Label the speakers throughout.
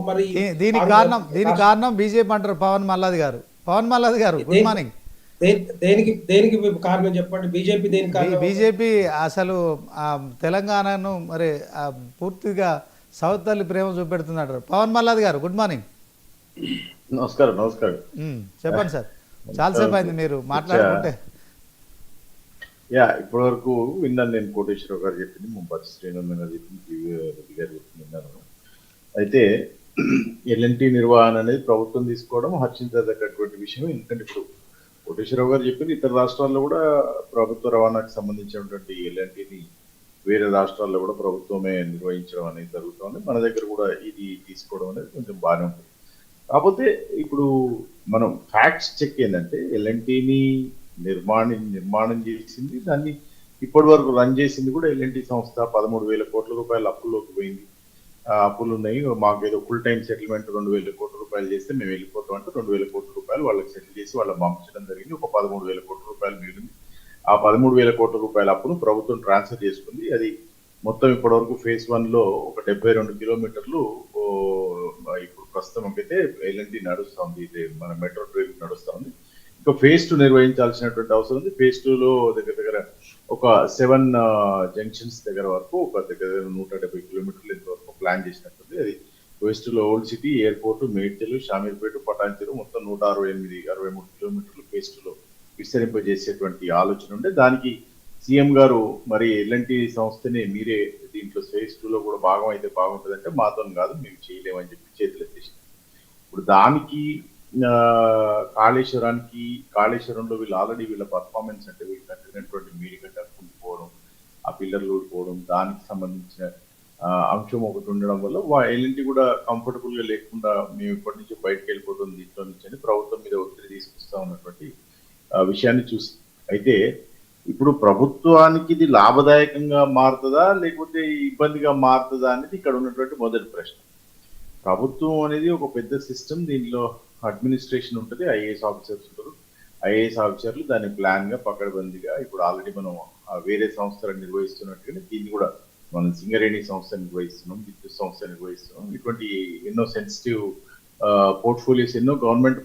Speaker 1: మరి
Speaker 2: దీనికి కారణం బీజేపీ అంటారు పవన్ మల్లాది గారు. పవన్ మల్లాది గారు, గుడ్ మార్నింగ్.
Speaker 1: దేనికి దేనికి కారణం చెప్పండి? బీజేపీ దేనికి కారణం?
Speaker 2: బీజేపీ అసలు తెలంగాణను మరి పూర్తిగా సౌత్ తల్లి ప్రేమ చూపెడుతుందంటారు. పవన్ మల్లాది గారు, గుడ్ మార్నింగ్.
Speaker 3: నమస్కారం. నమస్కారం.
Speaker 2: చెప్పండి సార్, చాలాసేపు అయింది మీరు మాట్లాడుకుంటే.
Speaker 3: ఇప్పటి వరకు విన్నాను నేను. కోటేశ్వరరావు గారు చెప్పింది, ముంపతి శ్రీనందన్ గారు చెప్పింది, పివి రెడ్డి గారు చెప్పింది విన్నాను. అయితే ఎల్ఎన్టీ నిర్వహణ అనేది ప్రభుత్వం తీసుకోవడం హర్షించదగ్గటువంటి విషయం. ఎందుకంటే ఇప్పుడు కోటేశ్వరరావు గారు చెప్పింది ఇతర రాష్ట్రాల్లో కూడా ప్రభుత్వ రవాణాకు సంబంధించినటువంటి ఎల్ఎన్టీని వేరే రాష్ట్రాల్లో కూడా ప్రభుత్వమే నిర్వహించడం అనేది జరుగుతుంది. మన దగ్గర కూడా ఇది తీసుకోవడం అనేది కొంచెం బాగానే ఉంటుంది. కాకపోతే ఇప్పుడు మనం ఫ్యాక్ట్స్ చెక్ ఏంటంటే ఎల్ఎన్టీని నిర్మాణం చేసింది, దాన్ని ఇప్పటి వరకు రన్ చేసింది కూడా ఎల్ఎన్టీ సంస్థ. 13,000 కోట్ల రూపాయల అప్పుల్లోకి పోయింది. అప్పులు ఉన్నాయి. మాకు ఏదో ఫుల్ టైం సెటిల్మెంట్ 2,000 కోట్ల రూపాయలు చేస్తే మేము వెళ్ళిపోతాం అంటే 2,000 కోట్ల రూపాయలు వాళ్ళకి సెటిల్ చేసి వాళ్ళకి పంపించడం జరిగింది. ఒక 13,000 కోట్ల రూపాయలు మిగిలింది. ఆ 13,000 కోట్ల రూపాయల అప్పును ప్రభుత్వం ట్రాన్స్ఫర్ చేసుకుంది. అది మొత్తం ఇప్పటి వరకు ఫేజ్ 1 లో ఒక 72 కిలోమీటర్లు ఇప్పుడు ప్రస్తుతం అయితే ఎల్ఎన్టీ నడుస్తుంది. ఇది మన మెట్రో ట్రైన్ నడుస్తుంది. ఇంకా ఫేజ్ 2 నిర్వహించాల్సినటువంటి అవసరం ఉంది. ఫేజ్ 2 లో దగ్గర ఒక 7 జంక్షన్స్ దగ్గర వరకు ఒక దగ్గర 170 కిలోమీటర్లు ఇంతవరకు ప్లాన్ చేసినట్టుంది. అది వెస్ట్ లో old city, airport, Medchal, Shamirpet, Patancheru మొత్తం 163 కిలోమీటర్లు ఫేజ్ 2 లో విస్తరింపజేసేటువంటి ఆలోచన ఉండే. దానికి సీఎం గారు మరి ఎల్ఎన్టీ సంస్థని మీరే దీంట్లో ఫేజ్ 2 లో కూడా భాగం అయితే బాగుంటుందంటే మాతో కాదు, మేము చేయలేమని చెప్పి చేతులు ఎత్తేసింది. ఇప్పుడు దానికి కాళేశ్వరంలో వీళ్ళు ఆల్రెడీ వీళ్ళ పర్ఫార్మెన్స్ అంటే వీళ్ళు కట్టినటువంటి మీడి కట్టుకుపోవడం, ఆ పిల్లర్లు ఊడిపోవడం, దానికి సంబంధించిన అంశం ఒకటి ఉండడం వల్ల ఎల్ఎన్టీ కూడా కంఫర్టబుల్ గా లేకుండా మేము ఇప్పటి నుంచి బయటకు వెళ్ళిపోతుంది దీంట్లో నుంచి అని ప్రభుత్వం మీద ఒత్తిడి తీసుకొస్తా ఉన్నటువంటి విషయాన్ని చూసి, అయితే ఇప్పుడు ప్రభుత్వానికి ఇది లాభదాయకంగా మారుతుందా లేకపోతే ఇబ్బందిగా మారుతుందా అనేది ఇక్కడ ఉన్నటువంటి మొదటి ప్రశ్న. ప్రభుత్వం అనేది ఒక పెద్ద సిస్టమ్. దీనిలో అడ్మినిస్ట్రేషన్ ఉంటుంది, ఐఏఎస్ ఆఫీసర్స్ ఉంటారు. ఐఏఎస్ ఆఫీసర్లు దాన్ని ప్లాన్ గా పకడ్బందీగా ఇప్పుడు ఆల్రెడీ మనం వేరే సంస్థలను నిర్వహిస్తున్నట్టుగానే దీన్ని కూడా మనం సింగరేణి సంస్థ నిర్వహిస్తున్నాం, విద్యుత్ సంస్థ నిర్వహిస్తున్నాం. ఇటువంటి ఎన్నో సెన్సిటివ్ పోర్ట్ఫోలియోస్ ఎన్నో గవర్నమెంట్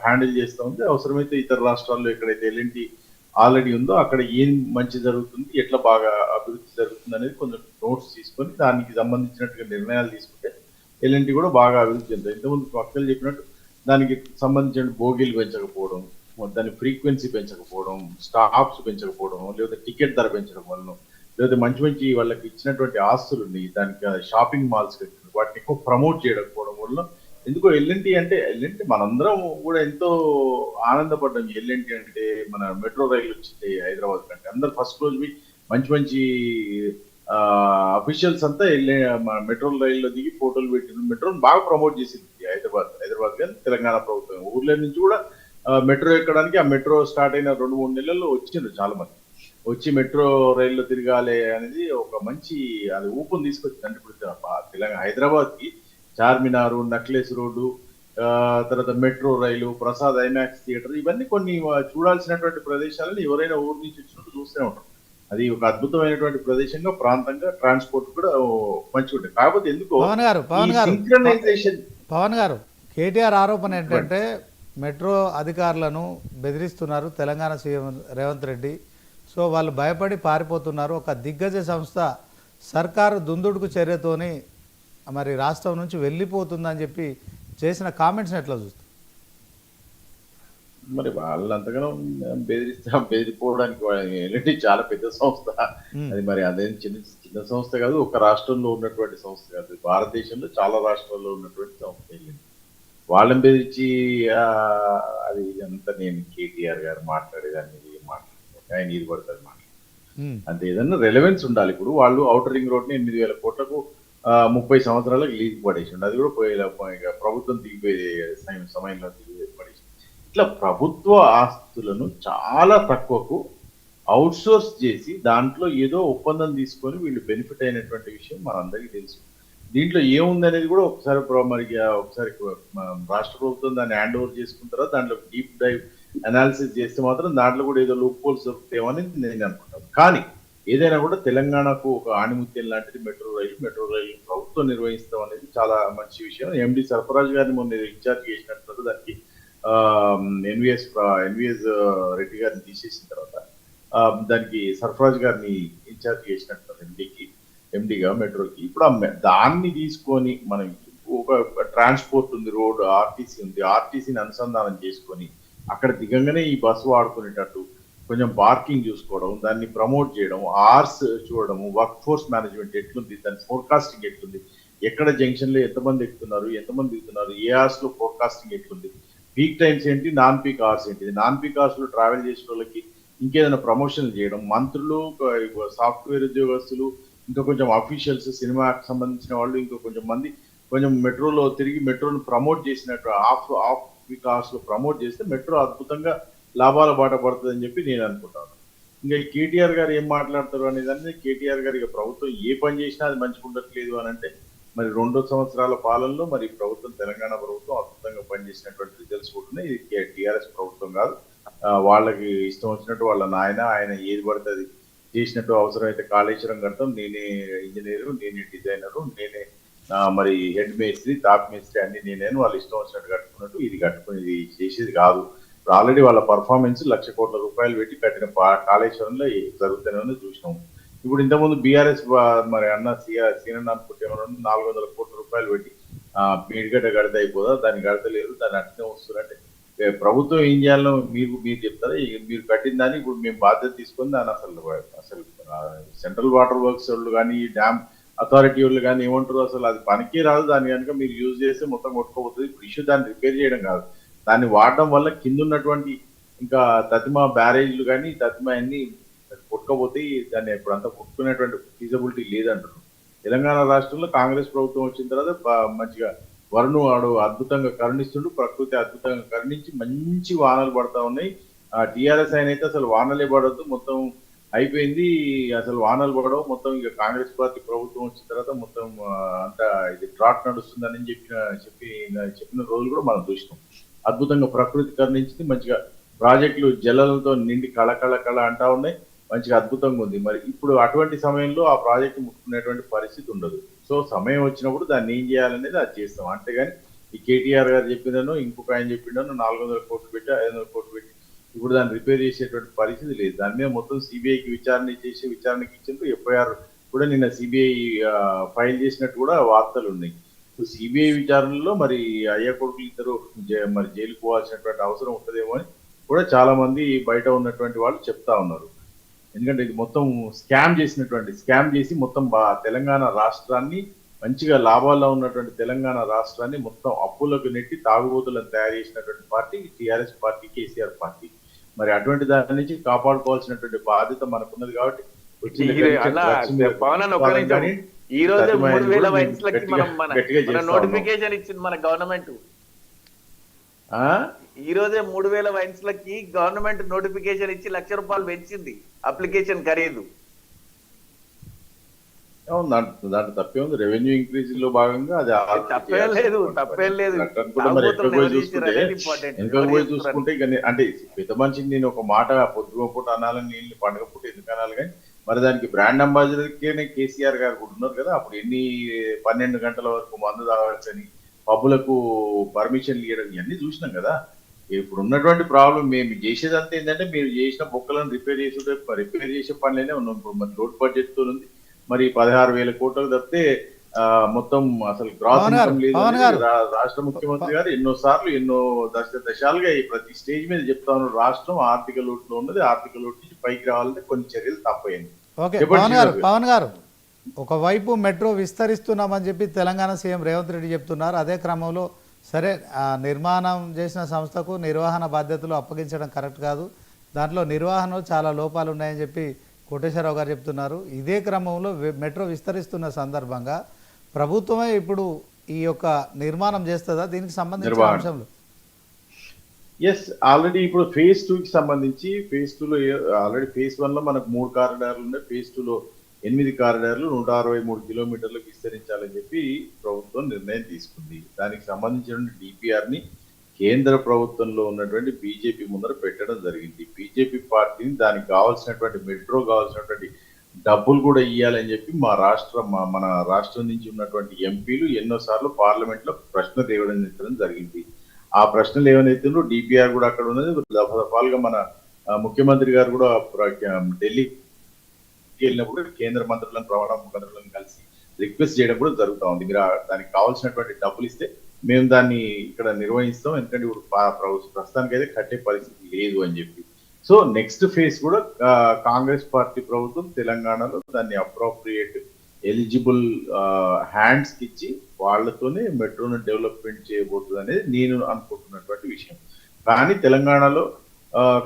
Speaker 3: హ్యాండిల్ చేస్తూ ఉంది. అవసరమైతే ఇతర రాష్ట్రాల్లో ఎక్కడైతే ఎల్ఎన్టీ ఆల్రెడీ ఉందో అక్కడ ఏం మంచి జరుగుతుంది, ఎట్లా బాగా అభివృద్ధి జరుగుతుంది అనేది కొంచెం నోట్స్ తీసుకొని దానికి సంబంధించినట్టుగా నిర్ణయాలు తీసుకుంటే ఎల్ఎన్టీ కూడా బాగా అభివృద్ధి చెందుతుంది. ఇంతకుముందు పక్కలు చెప్పినట్టు దానికి సంబంధించిన బోగీలు పెంచకపోవడం, దాని ఫ్రీక్వెన్సీ పెంచకపోవడం, స్టాప్స్ పెంచకపోవడం, లేదా టికెట్ ధర పెంచడం వల్ల, లేదా మంచి వాళ్ళకి ఇచ్చినటువంటి ఆస్తులు ఉన్నాయి దానికి షాపింగ్ మాల్స్ వాటిని ఎక్కువ ప్రమోట్ చేయకపోవడం వల్ల ఎందుకో ఎల్ఎన్టీ మనందరం కూడా ఎంతో ఆనందపడ్డాం. ఎల్ఎన్టీ అంటే మన మెట్రో రైలు వచ్చింది హైదరాబాద్ కంటే. అందరు ఫస్ట్ రోజు మంచి అఫీషియల్స్ అంతా మెట్రో రైల్లో దిగి ఫోటోలు పెట్టిన మెట్రోని బాగా ప్రమోట్ చేసింది హైదరాబాద్ కానీ తెలంగాణ ప్రభుత్వం. ఊర్ల నుంచి కూడా మెట్రో ఎక్కడానికి ఆ మెట్రో స్టార్ట్ అయిన 2-3 నెలల్లో వచ్చిండ్రు చాలా మంది. వచ్చి మెట్రో రైల్లో తిరగాలి అనేది ఒక మంచి అది ఊపుని తీసుకొచ్చింది. అంటే ఇప్పుడు తెలంగాణ హైదరాబాద్ కి చార్మినారు, నక్లెస్ రోడ్డు, తర్వాత మెట్రో రైలు, ప్రసాద్ ఐమాక్స్ థియేటర్, ఇవన్నీ కొన్ని చూడాల్సినటువంటి ప్రదేశాలను ఎవరైనా ఊరు నుంచి వచ్చినట్టు చూస్తూనే ఉంటారు. అది ఒక అద్భుతమైనటువంటి ప్రదేశంగా ప్రాంతంగా ట్రాన్స్పోర్ట్ కూడా మంచిగా ఉంటుంది. కాకపోతే ఎందుకో
Speaker 2: పవన్ గారు కేటీఆర్ ఆరోపణ ఏంటంటే మెట్రో అధికారులను బెదిరిస్తున్నారు తెలంగాణ సీఎం రేవంత్ రెడ్డి. సో వాళ్ళు భయపడి పారిపోతున్నారు. ఒక దిగ్గజ సంస్థ సర్కారు దుందుడుకు చర్యతోని మరి రాష్ట్రం నుంచి వెళ్ళిపోతుందని చెప్పి చేసిన కామెంట్స్ని ఎట్లా చూస్తారు?
Speaker 3: మరి వాళ్ళంతగానో బెదిరిపోవడానికి ఎల్ఎన్టీ చాలా పెద్ద సంస్థ. అది మరి అదేం చిన్న సంస్థ కాదు, ఒక రాష్ట్రంలో ఉన్నటువంటి సంస్థ కాదు, భారతదేశంలో చాలా రాష్ట్రాల్లో ఉన్నటువంటి సంస్థ ఎల్ఎన్టీ. వాళ్ళని బెదిరించి అది అంతా నేను కేటీఆర్ గారు మాట్లాడేదాన్ని ఆయన ఇది పడుతుంది మాట్లాడు అంటే ఏదన్నా రెలవెన్స్ ఉండాలి. ఇప్పుడు వాళ్ళు ఔటర్ రింగ్ రోడ్ ని 8,000 కోట్లకు 30 సంవత్సరాలకు లీజ్ పడేసిండు. అది కూడా ప్రభుత్వం దిగిపోయే సమయంలో పడేసి ఇట్లా ప్రభుత్వ ఆస్తులను చాలా తక్కువకు అవుట్ సోర్స్ చేసి దాంట్లో ఏదో ఒప్పందం తీసుకొని వీళ్ళు బెనిఫిట్ అయినటువంటి విషయం మనందరికీ తెలుసు. దీంట్లో ఏముంది అనేది కూడా ఒకసారి రాష్ట్ర ప్రభుత్వం దాన్ని హ్యాండ్ ఓవర్ చేసుకుంటారా, దాంట్లో డీప్ డైవ్ అనాలిసిస్ చేస్తే మాత్రం దాంట్లో కూడా ఏదో లూప్ హోల్స్ దొరుకుతాయని నేను అనుకుంటాను. కానీ ఏదైనా కూడా తెలంగాణకు ఒక ఆణిముత్యం లాంటిది మెట్రో రైలు ప్రభుత్వం నిర్వహిస్తాం అనేది చాలా మంచి విషయం. ఎండి సర్ఫరాజ్ గారిని మొన్న ఇన్ఛార్జ్ చేసినట్టు దానికి ఎన్విఎస్ రెడ్డి గారిని తీసేసిన తర్వాత దానికి సర్ఫరాజ్ గారిని ఇన్ఛార్జ్ చేసినట్టు ఎండిగా మెట్రోకి. ఇప్పుడు దాన్ని తీసుకొని మనం ఒక ట్రాన్స్పోర్ట్ ఉంది, రోడ్ ఆర్టీసీ ఉంది, ఆర్టీసీని అనుసంధానం చేసుకొని అక్కడ దిగంగానే ఈ బస్సు వాడుకునేటట్టు కొంచెం పార్కింగ్ చూసుకోవడం, దాన్ని ప్రమోట్ చేయడం, ఆర్స్ చూడడము, వర్క్ ఫోర్స్ మేనేజ్మెంట్ ఎట్లుంది, దాని ఫోర్కాస్టింగ్ ఎట్లుంది, ఎక్కడ జంక్షన్ లో ఎంతమంది ఎక్కుతున్నారు, ఎంతమంది దిగుతున్నారు, ఏ ఆర్స్ లో ఫోర్కాస్టింగ్ ఎట్లుంది, పీక్ టైమ్స్ ఏంటి, నాన్ పీక్ అవర్స్ ఏంటి, నాన్ పీక్ అవర్స్ లో ట్రావెల్ చేసే వాళ్ళకి ఇంకేదైనా ప్రమోషన్ చేయడం, మంత్రులు, సాఫ్ట్వేర్ ఉద్యోగస్తులు, ఇంకా కొంచెం అఫీషియల్స్, సినిమాకి సంబంధించిన వాళ్ళు, ఇంకా కొంచెం మంది కొంచెం మెట్రోలో తిరిగి మెట్రోను ప్రమోట్ చేసినట్టు ఆఫ్ పీక్ అవర్స్ లో ప్రమోట్ చేస్తే మెట్రో అద్భుతంగా లాభాల బాట పడుతుంది అని చెప్పి నేను అనుకుంటాను. ఇంకా ఈ కేటీఆర్ గారు ఏం మాట్లాడతారు అనేదాన్ని, కేటీఆర్ గారు ఇక ప్రభుత్వం ఏ పని చేసినా అది మంచిగా ఉండట్లేదు అని అంటే, మరి 2 సంవత్సరాల పాలనలో మరి ప్రభుత్వం, తెలంగాణ ప్రభుత్వం అద్భుతంగా పనిచేసినటువంటి రిజల్ట్స్ కూడా ఇది టీఆర్ఎస్ ప్రభుత్వం కాదు. వాళ్ళకి ఇష్టం వచ్చినట్టు వాళ్ళ ఆయన ఏది పడితే అది చేసినట్టు, అవసరమైతే కాళేశ్వరం కడతాం, నేనే ఇంజనీరు, నేనే డిజైనరు, నేనే మరి హెడ్ మేస్త్రి, టాప్ మేస్త్రి అన్ని నేనేను, వాళ్ళు ఇష్టం వచ్చినట్టు కట్టుకున్నట్టు ఇది కట్టుకుని చేసేది కాదు. ఆల్రెడీ వాళ్ళ పర్ఫార్మెన్స్ 1,00,000 కోట్ల రూపాయలు పెట్టి కట్టిన కాళేశ్వరంలో జరుగుతూనే చూసినాం. ఇప్పుడు ఇంతకుముందు బీఆర్ఎస్ మరి అన్న సీనన్న అనుకుంటే 400 కోట్ల రూపాయలు పెట్టి మేడిగడ్డ గడిత అయిపోదా, దాన్ని గడతలేరు, దాన్ని అట్నే వస్తున్నట్టే. ప్రభుత్వం ఏం చేయాలో మీరు చెప్తారా? మీరు కట్టిన దాన్ని ఇప్పుడు మేము బాధ్యత తీసుకొని దాన్ని అసలు సెంట్రల్ వాటర్ వర్క్స్ వాళ్ళు కానీ, డ్యామ్ అథారిటీ వాళ్ళు కానీ ఏమంటారు, అసలు అది పనికే రాదు, దాన్ని కనుక మీరు యూజ్ చేస్తే మొత్తం కొట్టుకోబోతుంది. ఇప్పుడు ఇష్యూ దాన్ని రిపేర్ చేయడం కాదు, దాన్ని వాడడం వల్ల కింద ఉన్నటువంటి ఇంకా తతిమా బ్యారేజ్లు కానీ తతిమా అన్ని కొట్టుకోపోతే దాన్ని ఇప్పుడు అంతా కొట్టుకునేటువంటి ఫీజబిలిటీ లేదంటారు. తెలంగాణ రాష్ట్రంలో కాంగ్రెస్ ప్రభుత్వం వచ్చిన తర్వాత మంచిగా వరుణు వాడు అద్భుతంగా కరుణిస్తుండు, ప్రకృతి అద్భుతంగా కరుణించి మంచి వానలు పడతా ఉన్నాయి. టీఆర్ఎస్ ఆయన అయితే అసలు వానలే పడవద్దు, మొత్తం అయిపోయింది, అసలు వానలు పడవు, మొత్తం ఇక కాంగ్రెస్ పార్టీ ప్రభుత్వం వచ్చిన తర్వాత మొత్తం అంతా ఇది డ్రాట్ నడుస్తుందని చెప్పిన రోజులు కూడా మనం చూసినాం. అద్భుతంగా ప్రకృతి కరుణించింది, మంచిగా ప్రాజెక్టులు జలాలతో నిండి కళ అంటా ఉన్నాయి, మంచిగా అద్భుతంగా ఉంది. మరి ఇప్పుడు అటువంటి సమయంలో ఆ ప్రాజెక్టు ముట్టుకునేటువంటి పరిస్థితి ఉండదు. సో సమయం వచ్చినప్పుడు దాన్ని ఏం చేయాలనేది అది చేస్తాం. అంతేగాని ఈ కేటీఆర్ గారు చెప్పినాను, ఇంకొక ఆయన చెప్పినాను, 400 కోట్లు పెట్టి 500 కోట్లు పెట్టి ఇప్పుడు దాన్ని రిపేర్ చేసేటువంటి పరిస్థితి లేదు. దాని మీద మొత్తం సిబిఐకి విచారణకి ఇచ్చిండ్రు. ఎఫ్ఐఆర్ కూడా నిన్న సిబిఐ ఫైల్ చేసినట్టు కూడా వార్తలు ఉన్నాయి. సిబిఐ విచారణలో మరి అయ్యా కొడుకులు ఇద్దరు మరి జైలుకు పోవాల్సినటువంటి అవసరం ఉంటుందేమో అని కూడా చాలా మంది బయట ఉన్నటువంటి వాళ్ళు చెప్తా ఉన్నారు. ఎందుకంటే ఇది మొత్తం స్కామ్ చేసి మొత్తం తెలంగాణ రాష్ట్రాన్ని, మంచిగా లాభాల్లో ఉన్నటువంటి తెలంగాణ రాష్ట్రాన్ని మొత్తం అప్పులకు నెట్టి తాగుబోతులను తయారు చేసినటువంటి party TRS party, KCR party. మరి అటువంటి దాని నుంచి కాపాడుకోవాల్సినటువంటి బాధ్యత మనకున్నది. కాబట్టి
Speaker 4: ఈ రోజు 3,000 వైన్స్లకి మన నోటిఫికేషన్ ఇచ్చింది మన గవర్నమెంట్. ఈ రోజే 3,000 వైన్స్లకి గవర్నమెంట్ నోటిఫికేషన్ ఇచ్చి 1,00,000 రూపాయలు పెంచింది అప్లికేషన్ ఖరీదు.
Speaker 3: దాంట్లో తప్పే ఉంది. రెవెన్యూ ఇంక్రీజ్ లో భాగంగా అది
Speaker 4: తప్పేం లేదు.
Speaker 3: వెనక పోయి చూసుకుంటే ఇక అంటే పెద్ద మనిషిని నేను ఒక మాట పొద్దుగో పూట అనాలని, నీళ్ళు పండుగ పూట ఎందుకు అనాలి, కానీ మరి దానికి బ్రాండ్ అంబాసిడర్కే కేసీఆర్ గారు కూడా ఉన్నారు కదా. అప్పుడు 12 గంటల వరకు మందు తాగొచ్చని, పబ్బులకు పర్మిషన్లు ఇవ్వడం, ఇవన్నీ చూసినాం కదా. ఇప్పుడు ఉన్నటువంటి ప్రాబ్లం మేము చేసేదంతా ఏంటంటే, మీరు చేసిన బొక్కలను రిపేర్ చేసే పనులనే ఉన్నాం. ఇప్పుడు మరి లోడ్ బడ్జెట్ తో ఉంది, మరి 16,000 కోట్లకు తప్పితే మొత్తం అసలు గ్రాస్ ఇన్కమ్ లేదు. రాష్ట్ర ముఖ్యమంత్రి గారు ఎన్నో దశాలుగా ప్రతి స్టేజ్ మీద చెప్తా ఉన్నారు, రాష్ట్రం ఆర్థిక లోటులో ఉన్నది, ఆర్థిక లోటు నుంచి పైకి రావాలంటే కొన్ని చర్యలు తప్పయింది.
Speaker 2: పవన్ గారు, ఒకవైపు మెట్రో విస్తరిస్తున్నామని చెప్పి తెలంగాణ సీఎం రేవంత్ రెడ్డి చెప్తున్నారు. అదే క్రమంలో సరే, నిర్మాణం చేసిన సంస్థకు నిర్వహణ బాధ్యతలు అప్పగించడం కరెక్ట్ కాదు, దాంట్లో నిర్వహణలో చాలా లోపాలు ఉన్నాయని చెప్పి కోటేశ్వరరావు గారు చెప్తున్నారు. ఇదే క్రమంలో మెట్రో విస్తరిస్తున్న సందర్భంగా ప్రభుత్వమే ఇప్పుడు ఈ యొక్క నిర్మాణం చేస్తుందా దీనికి సంబంధించిన అంశంలో?
Speaker 3: ఎస్, ఆల్రెడీ ఇప్పుడు phase 2 కి సంబంధించి phase 2 లో ఆల్రెడీ phase 1 లో మనకు 3 కారిడార్లు ఉన్నాయి, phase 2 లో 8 కారిడార్లు 163 కిలోమీటర్లకు విస్తరించాలని చెప్పి ప్రభుత్వం నిర్ణయం తీసుకుంది. దానికి సంబంధించిన DPR ని కేంద్ర ప్రభుత్వంలో ఉన్నటువంటి బీజేపీ ముందర పెట్టడం జరిగింది. బీజేపీ పార్టీని దానికి కావాల్సినటువంటి మెట్రో కావాల్సినటువంటి డబ్బులు కూడా ఇవ్వాలని చెప్పి మన రాష్ట్రం నుంచి ఉన్నటువంటి ఎంపీలు ఎన్నోసార్లు పార్లమెంట్ లో ప్రశ్న లేవనెత్తడం జరిగింది. ఆ ప్రశ్నలు ఏమైతే డిపిఆర్ కూడా అక్కడ ఉన్నది. దఫాలుగా మన ముఖ్యమంత్రి గారు కూడా ఢిల్లీకి వెళ్ళినప్పుడు కేంద్ర మంత్రులను ప్రమాణ మంత్రులను కలిసి రిక్వెస్ట్ చేయడం కూడా జరుగుతూ ఉంది. మీరు దానికి కావాల్సినటువంటి డబ్బులు ఇస్తే మేము దాన్ని ఇక్కడ నిర్వహిస్తాం, ఎందుకంటే ఇప్పుడు ప్రస్తుతానికి అయితే కట్టే పరిస్థితి లేదు అని చెప్పి. సో నెక్స్ట్ ఫేజ్ కూడా కాంగ్రెస్ పార్టీ ప్రభుత్వం తెలంగాణలో దాన్ని అప్రోప్రియేట్ ఎలిజిబుల్ హ్యాండ్స్ కి ఇచ్చి వాళ్ళతోనే మెట్రోను డెవలప్మెంట్ చేయబోతుంది అనేది నేను అనుకుంటున్నటువంటి విషయం. కానీ తెలంగాణలో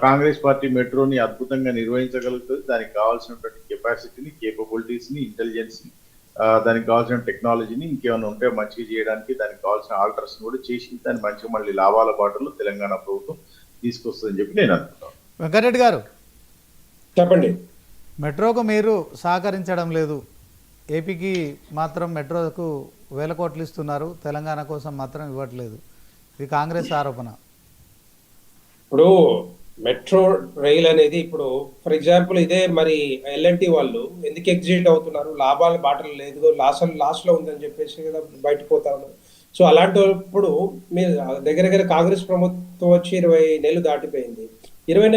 Speaker 3: కాంగ్రెస్ పార్టీ మెట్రోని అద్భుతంగా నిర్వహించగలుగుతుంది. దానికి కావాల్సినటువంటి కెపాసిటీని, కేపబిలిటీస్ ని, ఇంటెలిజెన్స్ ని, దానికి కావాల్సిన టెక్నాలజీని ఇంకేమైనా ఉంటే మంచిగా చేయడానికి దానికి కావాల్సిన ఆల్టర్స్ కూడా చేసి దాన్ని మంచిగా మళ్ళీ లాభాల బాటలో తెలంగాణ ప్రభుత్వం తీసుకొస్తుందని చెప్పి నేను అనుకుంటాను.
Speaker 2: వెంకటరెడ్డి గారు
Speaker 1: చెప్పండి.
Speaker 2: మెట్రోకు మీరు సహకరించడం లేదు, ఏపీకి మాత్రం మెట్రోకు వేల కోట్లు ఇస్తున్నారు, తెలంగాణ కోసం మాత్రం ఇవ్వట్లేదు, ఇది కాంగ్రెస్ ఆరోపణ.
Speaker 1: ఇప్పుడు మెట్రో రైల్ అనేది ఇప్పుడు ఫర్ ఎగ్జాంపుల్ ఇదే మరి ఎల్ఎన్టీ వాళ్ళు ఎందుకు ఎగ్జిట్ అవుతున్నారు? లాభాల బాటలు లేదు, లాస్ట్ లో ఉందని చెప్పేసి కదా బయటకు పోతా ఉన్నారు. సో అలాంటప్పుడు మీరు దగ్గర కాంగ్రెస్ ప్రభుత్వం వచ్చి 20 నెలలు దాటిపోయింది. 20 నెలల